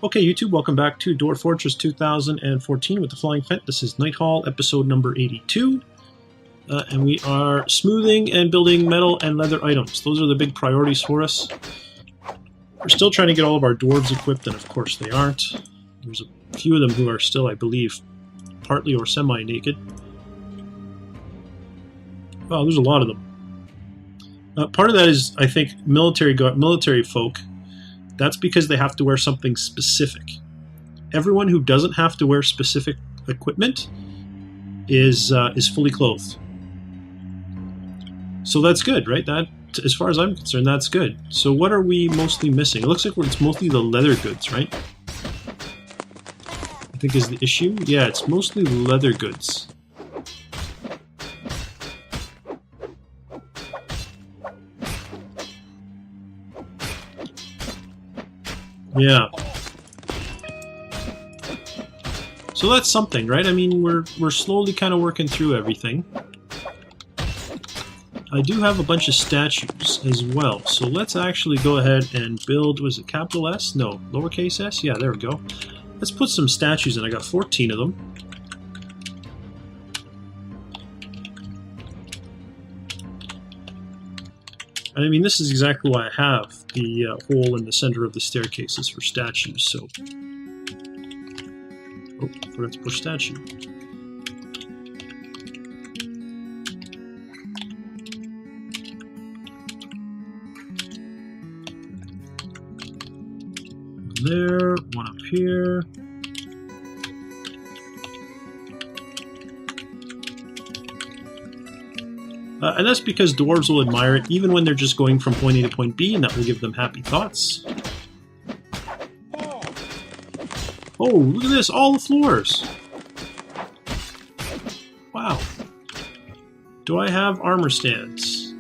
Okay, YouTube, welcome back to Dwarf Fortress 2014 with the Flying Phent. This is Nighthall, episode number 82. And we are smoothing and building metal and leather items. Those are the big priorities for us. We're still trying to get all of our dwarves equipped, and of course they aren't. There's a few of them who are still, I believe, partly or semi-naked. Wow, there's a lot of them. Part of that is, I think, military folk. That's because they have to wear something specific. Everyone who doesn't have to wear specific equipment is fully clothed. So that's good, right? That, as far as I'm concerned, that's good. So what are we mostly missing? It looks like it's mostly the leather goods, right? I think is the issue. Yeah, it's mostly leather goods. Yeah. So that's something, right? I mean, we're slowly kind of working through everything. I do have a bunch of statues as well, so let's actually go ahead and build, was it capital S? No, lowercase s? Yeah, there we go. Let's put some statues in. I got 14 of them. I mean, this is exactly why I have the hole in the center of the staircases for statues, so... Oh, forgot to push statue. There, one up here. And that's because dwarves will admire it even when they're just going from point A to point B, and that will give them happy thoughts. Oh, look at this! All the floors! Wow. Do I have armor stands?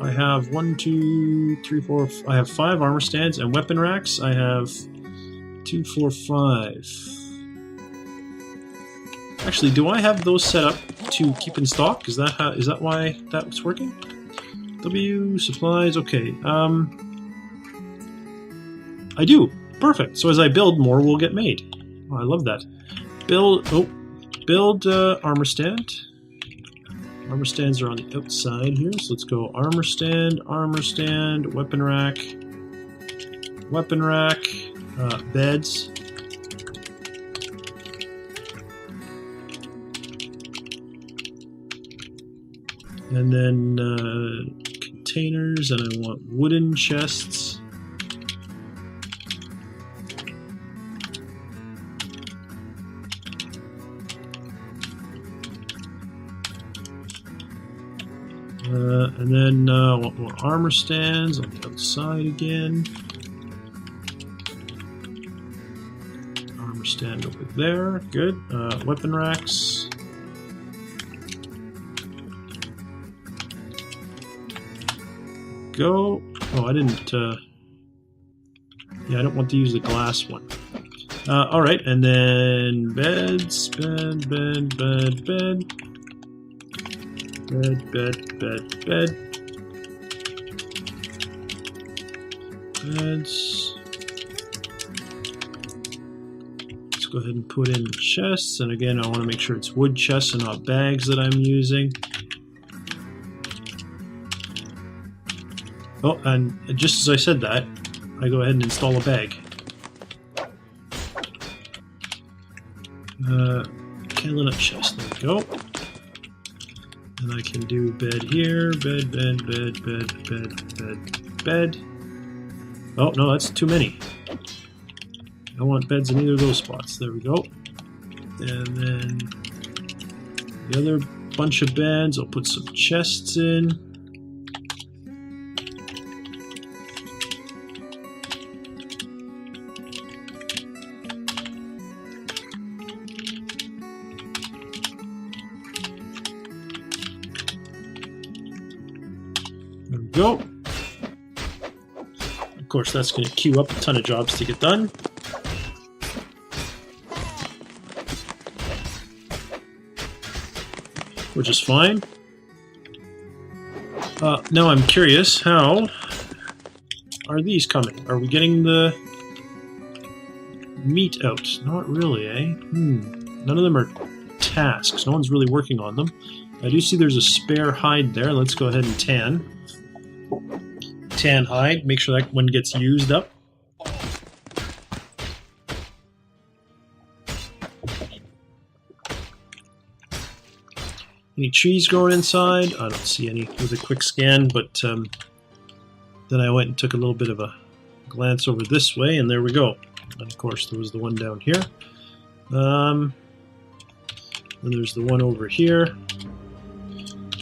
I have 1, 2, 3, 4... I have 5 armor stands and weapon racks. I have 2, 4, 5... Actually, do I have those set up to keep in stock? Is that why that's working? W supplies. Okay. I do. Perfect. So as I build, more will get made. Oh, I love that. Build armor stand. Armor stands are on the outside here, so let's go armor stand, weapon rack, beds. And then containers, and I want wooden chests. And then I want more armor stands on the outside again. Armor stand over there, good. Weapon racks. Go. Oh, I didn't. Yeah, I don't want to use the glass one. All right, and then beds, bed, beds. Let's go ahead and put in chests, and again, I want to make sure it's wood chests and not bags that I'm using. Oh, and just as I said that, I go ahead and install a bag. Can't up chest, there we go. And I can do bed here, bed. Oh, no, that's too many. I want beds in either of those spots. There we go. And then the other bunch of beds, I'll put some chests in. There we go. Of course, that's going to queue up a ton of jobs to get done. Which is fine. Now I'm curious how are these coming? Are we getting the meat out? Not really, eh? None of them are tasks. No one's really working on them. I do see there's a spare hide there. Let's go ahead and tan. Tan hide. Make sure that one gets used up. Any trees growing inside? I don't see any with a quick scan, but then I went and took a little bit of a glance over this way, and there we go. And of course, there was the one down here. And there's the one over here.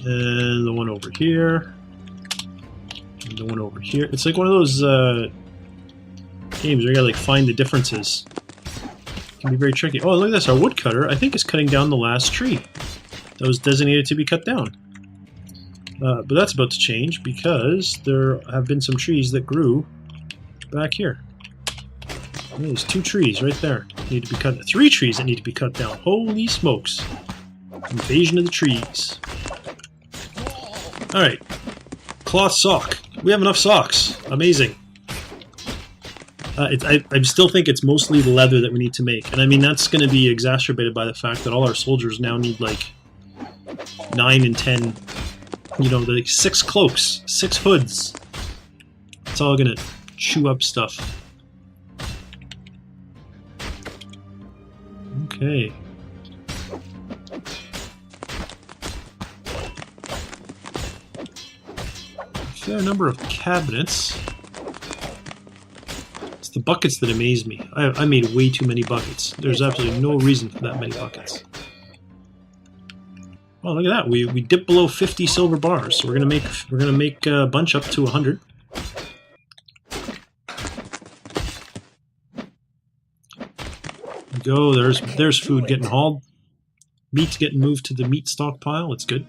And the one over here. And the one over here. It's like one of those games where you gotta like find the differences. It can be very tricky. Oh, look at this. Our woodcutter, I think, is cutting down the last tree that was designated to be cut down. But that's about to change because there have been some trees that grew back here. There's 2 trees right there need to be cut. 3 trees that need to be cut down. Holy smokes! Invasion of the trees. All right, cloth sock. We have enough socks. Amazing. I still think it's mostly the leather that we need to make, and I mean that's going to be exacerbated by the fact that all our soldiers now need like 9 and 10. You know, like 6 cloaks, 6 hoods. It's all gonna chew up stuff. Okay. A fair number of cabinets. It's the buckets that amaze me. I made way too many buckets. There's absolutely no reason for that many buckets. Oh, look at that! We dip below 50 silver bars. So we're gonna make a bunch up to 100. Go. There's food getting hauled. Meat's getting moved to the meat stockpile. It's good.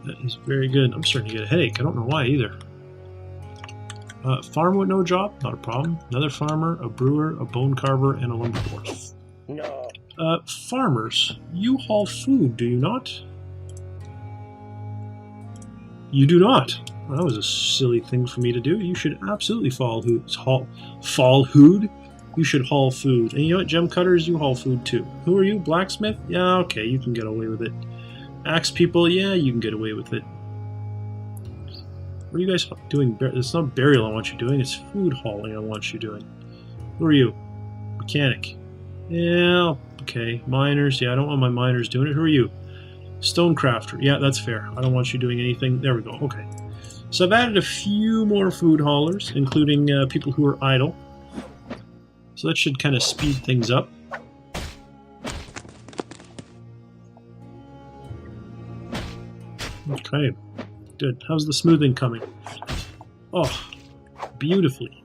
That is very good. I'm starting to get a headache. I don't know why either. Farm with no job, not a problem. Another farmer, a brewer, a bone carver, and a lumber dwarf. No. Farmers, you haul food, do you not? You do not. Well, that was a silly thing for me to do. You should absolutely haul food. You should haul food. And you know what, gem cutters, you haul food too. Who are you, blacksmith? Yeah, okay, you can get away with it. Axe people, yeah, you can get away with it. What are you guys doing? It's not burial I want you doing, it's food hauling I want you doing. Who are you? Mechanic. Yeah, okay. Miners, yeah, I don't want my miners doing it. Who are you? Stonecrafter. Yeah, that's fair. I don't want you doing anything. There we go, okay. So I've added a few more food haulers, including people who are idle. So that should kind of speed things up. Okay. Good. How's the smoothing coming? Oh, beautifully.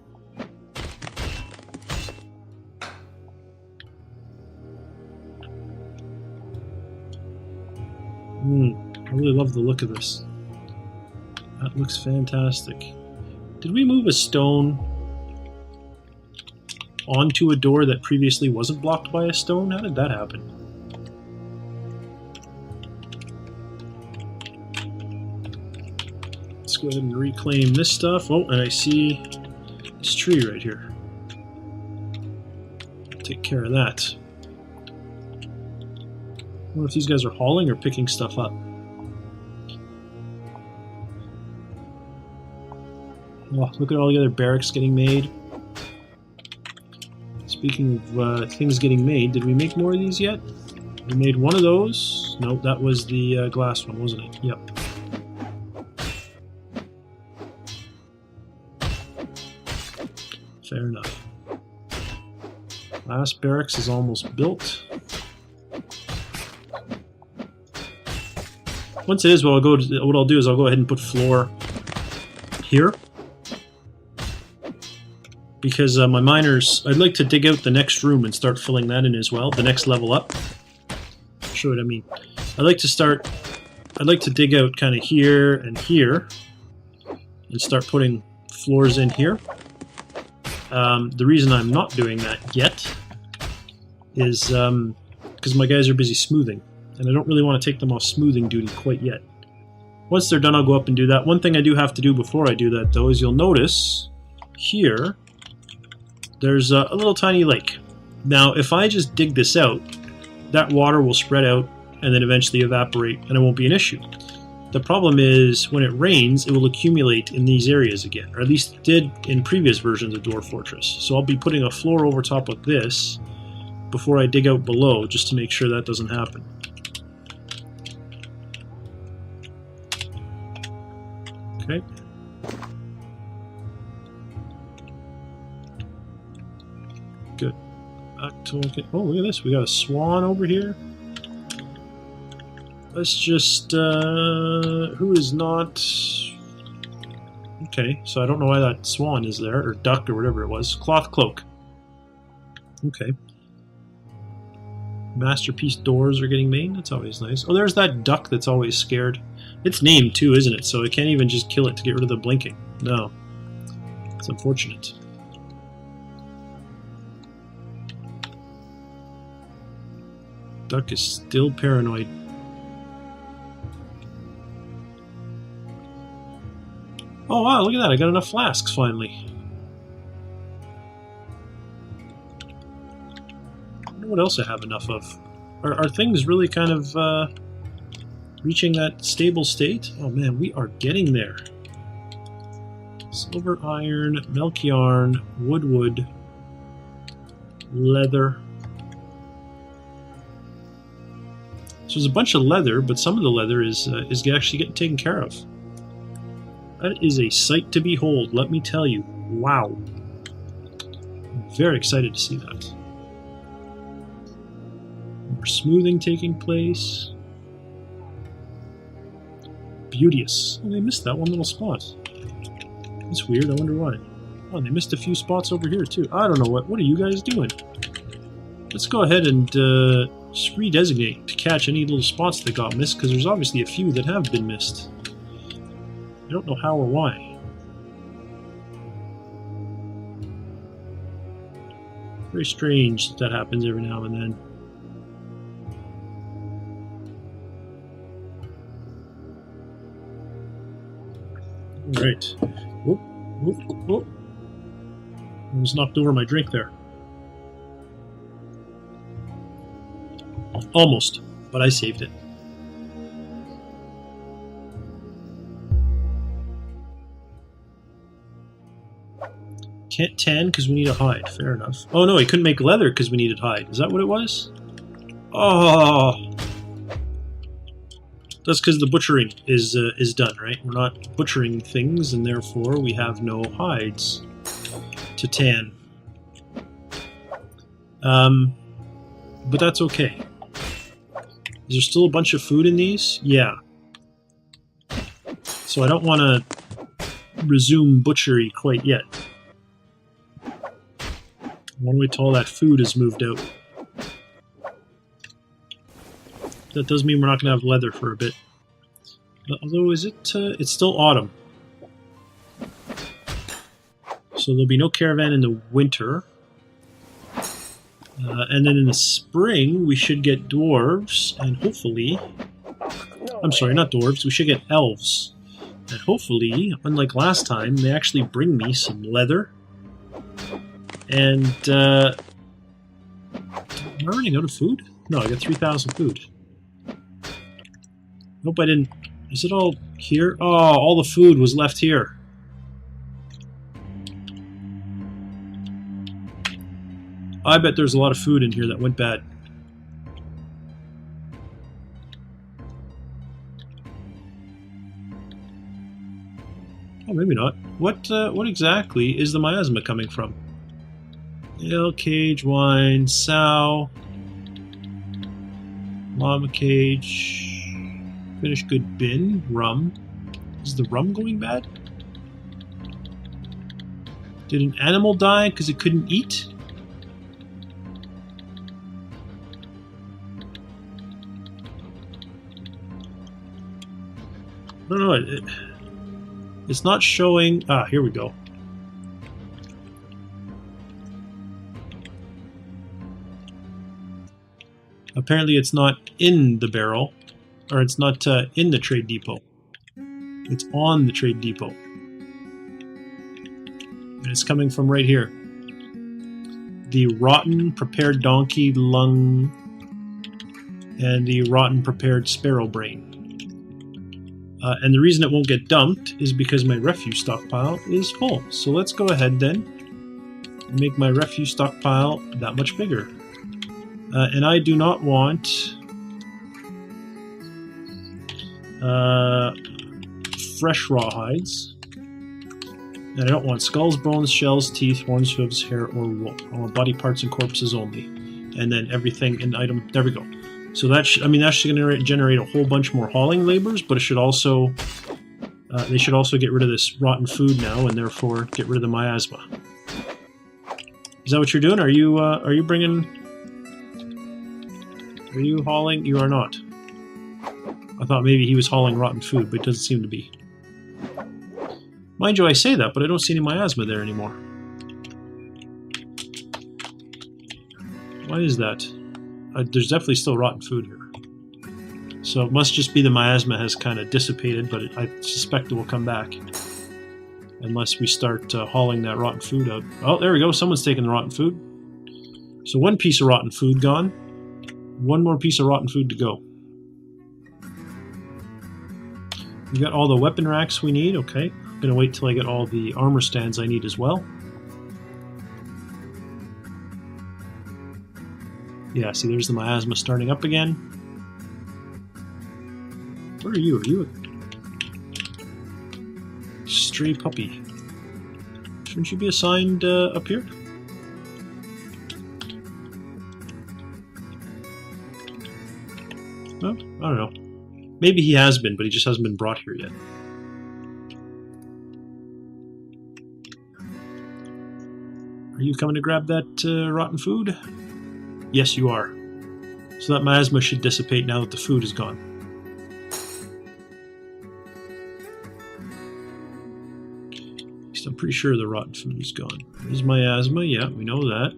I really love the look of this. That looks fantastic. Did we move a stone onto a door that previously wasn't blocked by a stone? How did that happen? Let's go ahead and reclaim this stuff. Oh, and I see this tree right here. Take care of that. I wonder if these guys are hauling or picking stuff up. Oh, look at all the other barracks getting made. Speaking of things getting made, did we make more of these yet? We made one of those. No, that was the glass one, wasn't it? Yep. Fair enough. Last barracks is almost built. Once it is, what I'll do is I'll go ahead and put floor here. Because my miners, I'd like to dig out the next room and start filling that in as well, the next level up. I'll show you what I mean. I'd like to dig out kind of here and here and start putting floors in here. The reason I'm not doing that yet is because my guys are busy smoothing, and I don't really want to take them off smoothing duty quite yet. Once they're done, I'll go up and do that. One thing I do have to do before I do that, though, is you'll notice here there's a little tiny lake. Now, if I just dig this out, that water will spread out and then eventually evaporate, and it won't be an issue. The problem is, when it rains, it will accumulate in these areas again, or at least it did in previous versions of Dwarf Fortress. So I'll be putting a floor over top of this before I dig out below, just to make sure that doesn't happen. Okay. Good. Back to look at, oh, look at this. We got a swan over here. Let's just, who is not... Okay, so I don't know why that swan is there, or duck, or whatever it was. Cloth cloak. Okay. Masterpiece doors are getting made. That's always nice. Oh, there's that duck that's always scared. It's named too, isn't it? So it can't even just kill it to get rid of the blinking. No. It's unfortunate. Duck is still paranoid. Oh wow, look at that. I got enough flasks finally. I wonder what else I have enough of. Are things really kind of reaching that stable state? Oh man, we are getting there. Silver, iron, milk yarn, wood, leather. So there's a bunch of leather, but some of the leather is actually getting taken care of. That is a sight to behold, let me tell you. Wow. I'm very excited to see that. More smoothing taking place. Beauteous. Oh, they missed that one little spot. That's weird, I wonder why. Oh, they missed a few spots over here too. I don't know, what are you guys doing? Let's go ahead and just redesignate to catch any little spots that got missed, because there's obviously a few that have been missed. I don't know how or why. Very strange that happens every now and then. Alright. Whoop, whoop, whoop. Almost knocked over my drink there. Almost, but I saved it. Can't tan because we need a hide. Fair enough. Oh no, I couldn't make leather because we needed hide. Is that what it was? Oh, that's because the butchering is done, right? We're not butchering things, and therefore we have no hides to tan. But that's okay. Is there still a bunch of food in these? Yeah. So I don't want to resume butchery quite yet. I want to wait till all that food is moved out. That does mean we're not going to have leather for a bit. Although, is it? It's still autumn. So there'll be no caravan in the winter. And then in the spring, we should get dwarves, and hopefully... I'm sorry, not dwarves, we should get elves. And hopefully, unlike last time, they actually bring me some leather. And, am I running out of food? No, I got 3,000 food. Nope, I didn't... Is it all here? Oh, all the food was left here. I bet there's a lot of food in here that went bad. Oh, maybe not. What exactly is the miasma coming from? Ale, cage, wine, sow, llama cage, finished good bin, rum. Is the rum going bad? Did an animal die because it couldn't eat? I don't know, it's not showing... Ah, here we go. Apparently it's not in the barrel, or it's not in the trade depot. It's on the trade depot. And it's coming from right here. The rotten prepared donkey lung and the rotten prepared sparrow brain. And the reason it won't get dumped is because my refuse stockpile is full. So let's go ahead then and make my refuse stockpile that much bigger. And I do not want fresh raw hides. And I don't want skulls, bones, shells, teeth, horns, hooves, hair, or wool. I want body parts and corpses only. And then everything in item. There we go. So that should, that's going to generate a whole bunch more hauling labors, but it should also they should also get rid of this rotten food now, and therefore get rid of the miasma. Is that what you're doing? Are you bringing? Are you hauling? You are not. I thought maybe he was hauling rotten food, but it doesn't seem to be. Mind you, I say that, but I don't see any miasma there anymore. Why is that? There's definitely still rotten food here. So it must just be the miasma has kind of dissipated, but I suspect it will come back. Unless we start hauling that rotten food out. Oh, there we go. Someone's taking the rotten food. So one piece of rotten food gone. One more piece of rotten food to go. We got all the weapon racks we need. Okay. I'm going to wait till I get all the armor stands I need as well. Yeah, see, there's the miasma starting up again. Where are you? Are you a stray puppy? Shouldn't you be assigned up here? No? I don't know. Maybe he has been, but he just hasn't been brought here yet. Are you coming to grab that rotten food? Yes, you are. So that miasma should dissipate now that the food is gone. At least I'm pretty sure the rotten food is gone. There's miasma, yeah, we know that.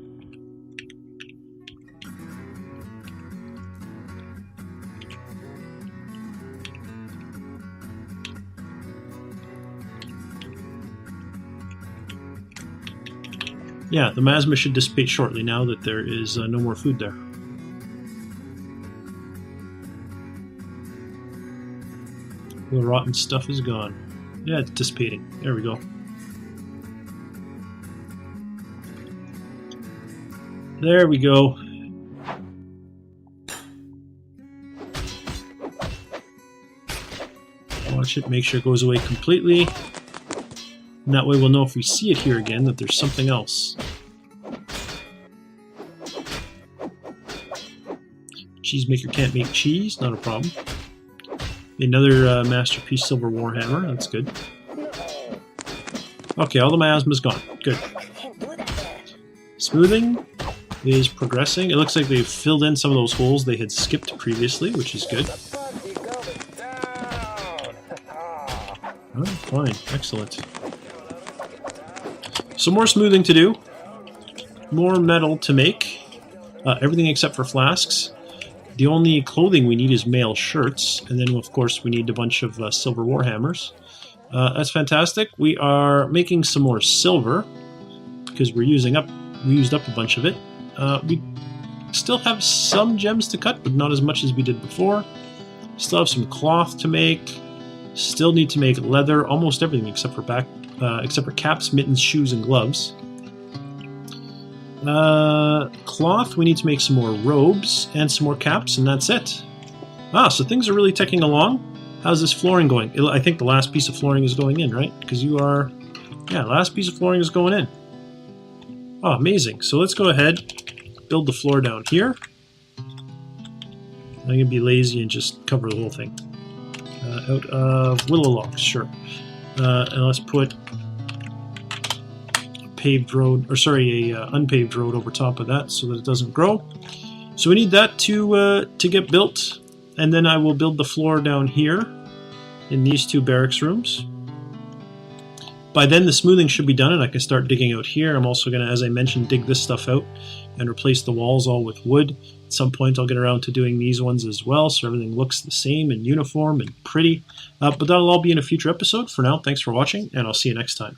Yeah, the miasma should dissipate shortly now that there is no more food there. The rotten stuff is gone. Yeah, it's dissipating. There we go. There we go. Watch it, make sure it goes away completely. And that way we'll know if we see it here again that there's something else. Cheesemaker can't make cheese, not a problem. Another masterpiece silver warhammer, that's good. Okay, all the miasma's gone. Good. Smoothing is progressing. It looks like they've filled in some of those holes they had skipped previously, which is good. Oh, fine, excellent. Some more smoothing to do. More metal to make. Everything except for flasks. The only clothing we need is mail shirts, and then of course we need a bunch of silver warhammers. That's fantastic. We are making some more silver because we used up a bunch of it. We still have some gems to cut, but not as much as we did before. Still have some cloth to make. Still need to make leather, almost everything except for caps, mittens, shoes, and gloves. Cloth, we need to make some more robes and some more caps, and that's it. Ah, so things are really ticking along. How's this flooring going? I think the last piece of flooring is going in, right? Because you are... Yeah, last piece of flooring is going in. Oh, amazing. So let's go ahead, build the floor down here. I'm going to be lazy and just cover the whole thing. Out of willow logs, sure. And let's put a paved road, or sorry, a unpaved road over top of that so that it doesn't grow. So we need that to get built, and then I will build the floor down here in these two barracks rooms. By then the smoothing should be done and I can start digging out here. I'm also going to, as I mentioned, dig this stuff out and replace the walls all with wood. At some point I'll get around to doing these ones as well, so everything looks the same and uniform and pretty. But that'll all be in a future episode. For now, thanks for watching, and I'll see you next time.